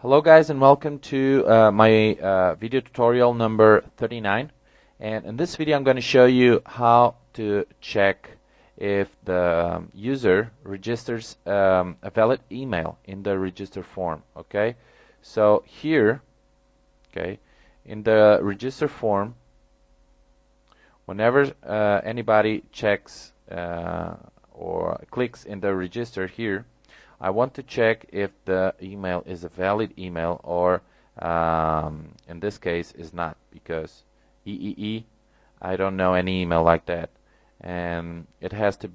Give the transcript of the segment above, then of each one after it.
Hello guys, and welcome to my video tutorial number 39. And in this video I'm going to show you how to check if the user registers a valid email in the register form. Okay, so here, okay, in the register form, whenever anybody checks or clicks in the register here, I want to check if the email is a valid email or in this case is not, because I don't know any email like that, and it has to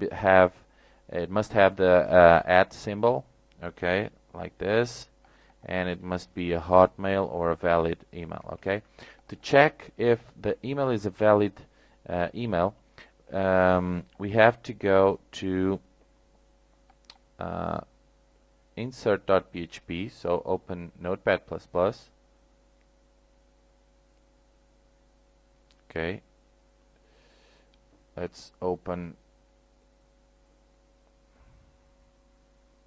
it must have the @ symbol, okay, like this, and it must be a Hotmail or a valid email. Okay, to check if the email is a valid email, we have to go to insert.php, so open Notepad++. Okay, let's open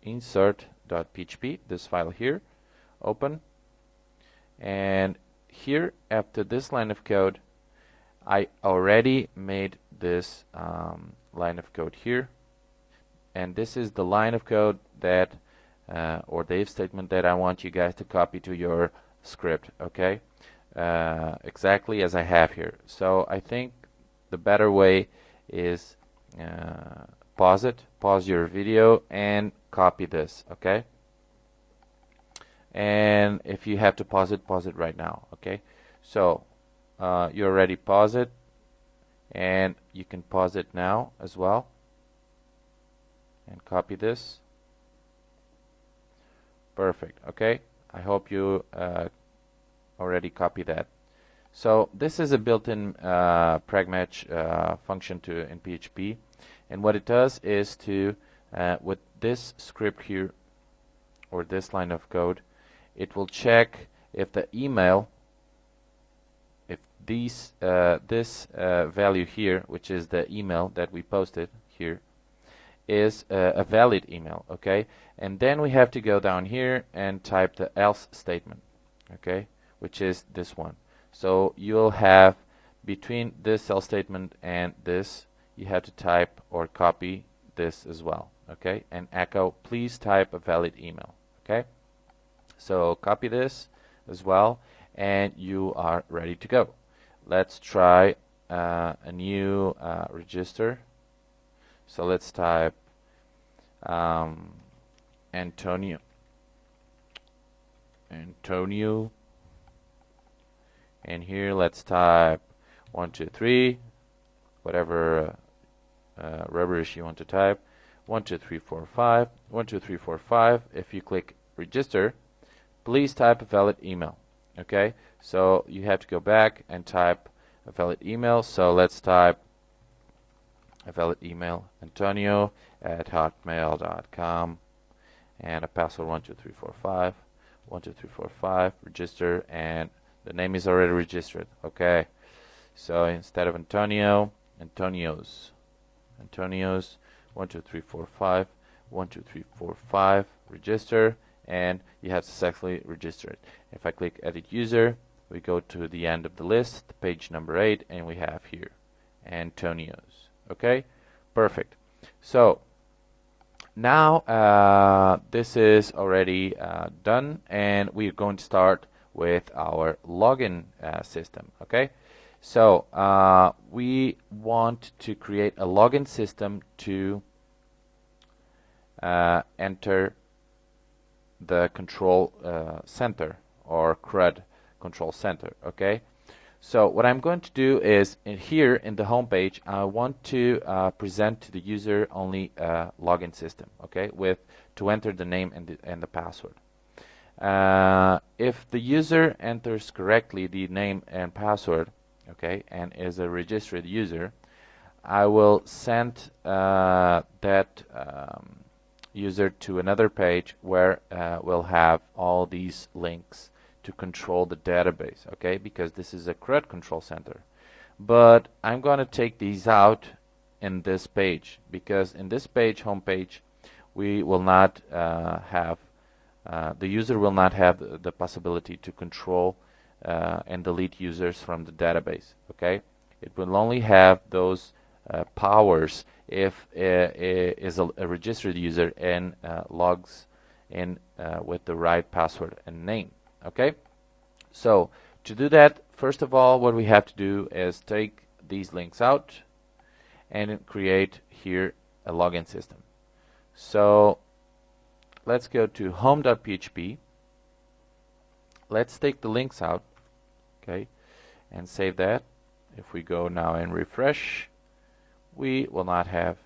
insert.php, this file here, open, and here after this line of code I already made this line of code here, and this is the line of code that or the if statement that I want you guys to copy to your script. Okay, exactly as I have here. So I think the better way is pause your video and copy this. Okay, and if you have to pause it right now. Okay, so you already pause it, and you can pause it now as well and copy this. Perfect. Okay, I hope you already copy that. So this is a built-in pragmatch function in PHP, and what it does is to with this script here or this line of code, it will check if the email, if this value here, which is the email that we posted here, is a valid email. Okay, and then we have to go down here and type the else statement, okay, which is this one. So you'll have between this else statement and this, you have to type or copy this as well. Okay, and echo, please type a valid email. Okay, so copy this as well, and you are ready to go. Let's try a new register. So let's type Antonio, and here let's type 1 2 3, whatever rubbish you want to type, 1 2 3 4 5, 1 2 3 4 5. If you click register, please type a valid email. Okay, so you have to go back and type a valid email. So let's type a valid email, Antonio@hotmail.com, and a password 12345, 12345, register, and the name is already registered. Okay, so instead of Antonio, Antonios, 12345, 12345, register, and you have successfully registered. If I click edit user, we go to the end of the list, page number 8, and we have here Antonios. Okay, perfect. So now this is already done, and we're going to start with our login system. Okay, so we want to create a login system to enter the control center, or CRUD control center. Okay, so what I'm going to do is here in the home page, I want to present to the user only a login system. Okay, to enter the name and the password. If the user enters correctly the name and password, okay, and is a registered user, I will send that user to another page where we'll have all these links to control the database. Okay, because this is a CRUD control center, but I'm going to take these out in this page, because in this page, home page, we will not have The user will not have the possibility to control and delete users from the database. Okay, it will only have those powers if it is a registered user and logs in with the right password and name. Okay, so to do that, first of all, what we have to do is take these links out and create here a login system. So let's go to home.php. Let's take the links out, okay, and save that. If we go now and refresh, we will not have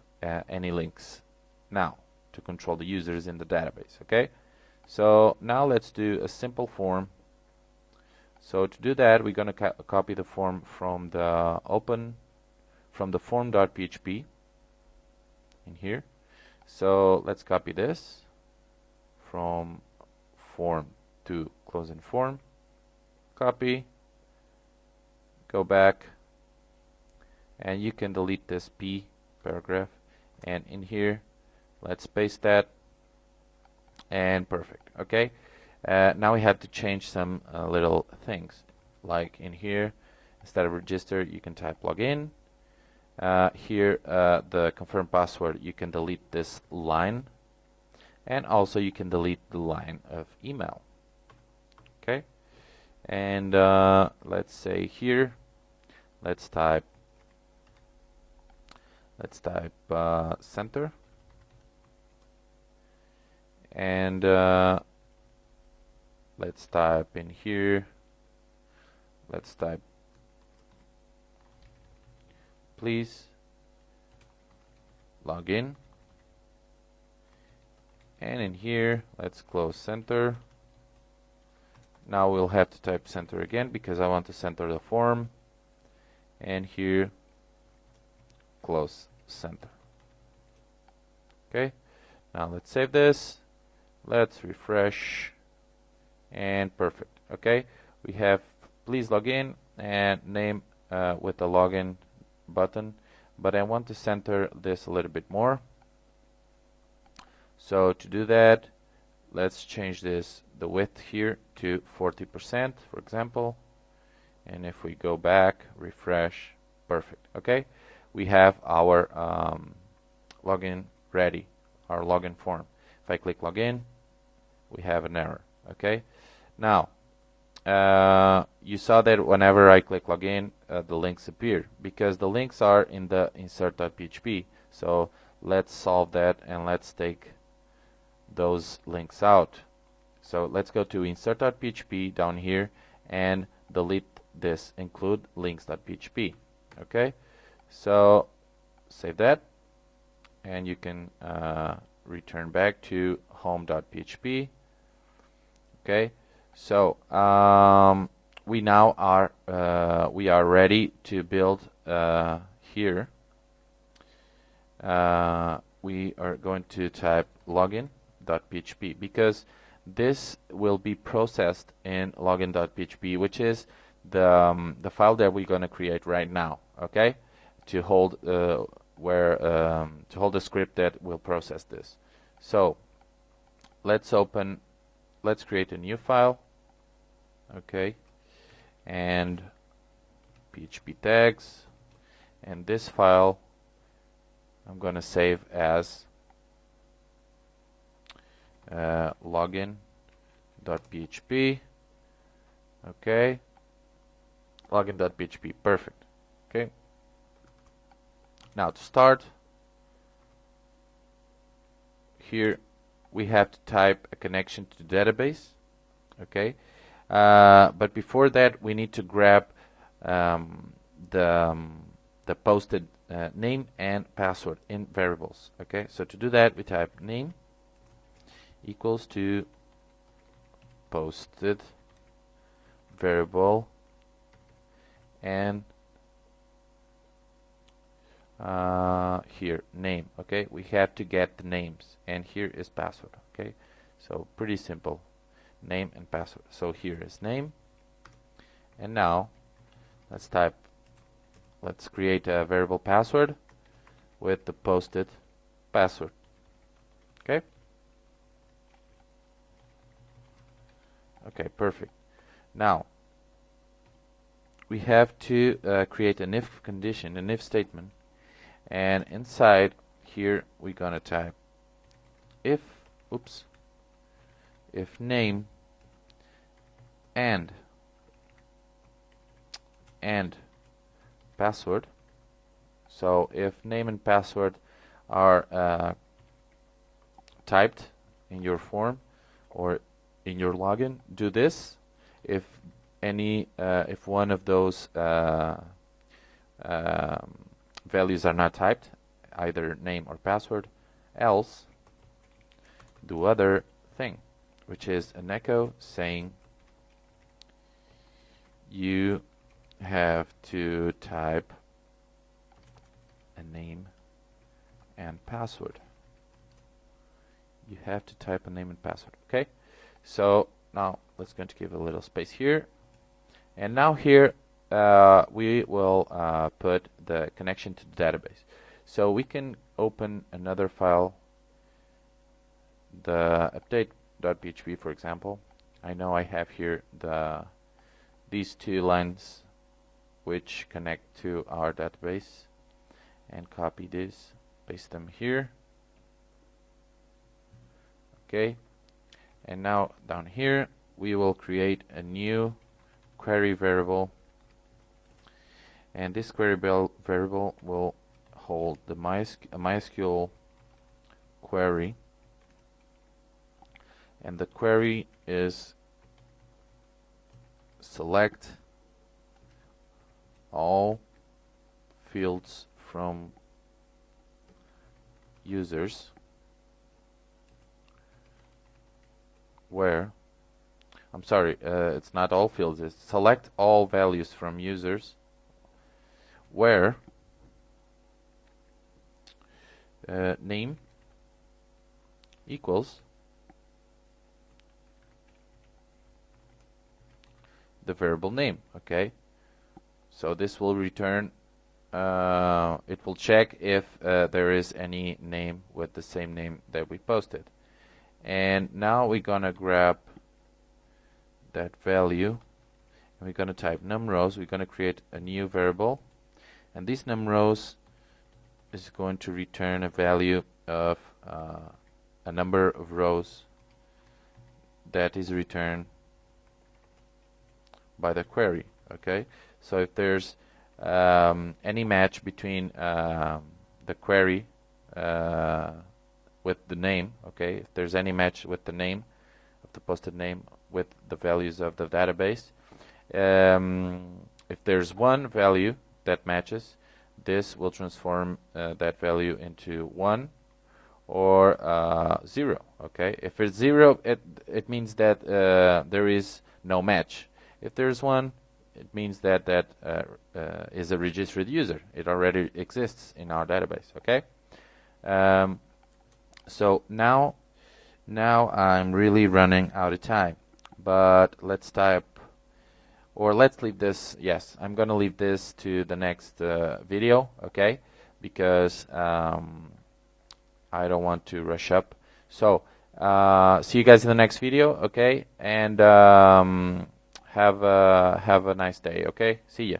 any links now to control the users in the database. Okay, so now let's do a simple form. So to do that, we're going to copy the form from the form.php in here. So let's copy this from form to closing form, copy, go back, and you can delete this P paragraph, and in here let's paste that, and perfect. Okay, now we have to change some little things, like in here, instead of register you can type login. Here the confirm password, you can delete this line, and also you can delete the line of email. Okay, and let's say here, let's type center, and let's type in here, let's type please log in, and in here let's close center. Now we'll have to type center again because I want to center the form, and here close center. Okay, now let's save this, let's refresh, and perfect. Okay, we have please log in and name with the login button, but I want to center this a little bit more. So to do that, let's change this, the width here, to 40%, for example, and if we go back, refresh, perfect. Okay, we have our login ready, our login form. If I click login, we have an error. Okay, now you saw that whenever I click login, the links appear because the links are in the insert.php. So let's solve that and let's take those links out. So let's go to insert.php down here and delete this include links.php. Okay, so save that, and you can return back to home.php. Okay, so we now are ready to build here. We are going to type login.php because this will be processed in login.php, which is the file that we're going to create right now. Okay, to hold to hold the script that will process this. So let's create a new file. Okay, and PHP tags, and this file I'm going to save as login.php. Okay, login.php, perfect. Okay, now to start, here we have to type a connection to the database. Okay, but before that we need to grab the posted name and password in variables. Okay, so to do that we type name equals to posted variable and here name. Okay, we have to get the names, and here is password. Okay, so pretty simple, name and password. So here is name, and now let's create a variable password with the posted password. Okay, Okay, perfect. Now we have to create an if condition, an if statement, and inside here we're gonna type if name and password. So if name and password are typed in your form or in your login, do this. If one of those values are not typed, either name or password, else do other thing, which is an echo saying you have to type a name and password. You have to type a name and password. Okay, so now let's going to give a little space here, and now here we will put the connection to the database. So we can open another file, the update.php, for example. I know I have here these two lines which connect to our database, and copy this, paste them here. Okay, and now down here we will create a new query variable, and this query variable will hold the MySQL query, and the query is select all fields from users where, I'm sorry, it's not all fields, it's select all values from users where name equals the variable name. Okay, so this will return, it will check if there is any name with the same name that we posted. And now we're gonna grab that value and we're gonna type numRows. We're gonna create a new variable, and this numRows is going to return a value of a number of rows that is returned by the query. Okay, so if there's any match between the query with the name, okay, if there's any match with the name of the posted name with the values of the database, if there's one value that matches, this will transform that value into 1 or 0. Okay, if it's 0, it means that there is no match. If there's 1, it means that that is a registered user. It already exists in our database. Okay, so now I'm really running out of time, but let's type, or let's leave this. Yes, I'm gonna leave this to the next video. Okay, because I don't want to rush up. So see you guys in the next video. Okay, and have a nice day. Okay, see ya.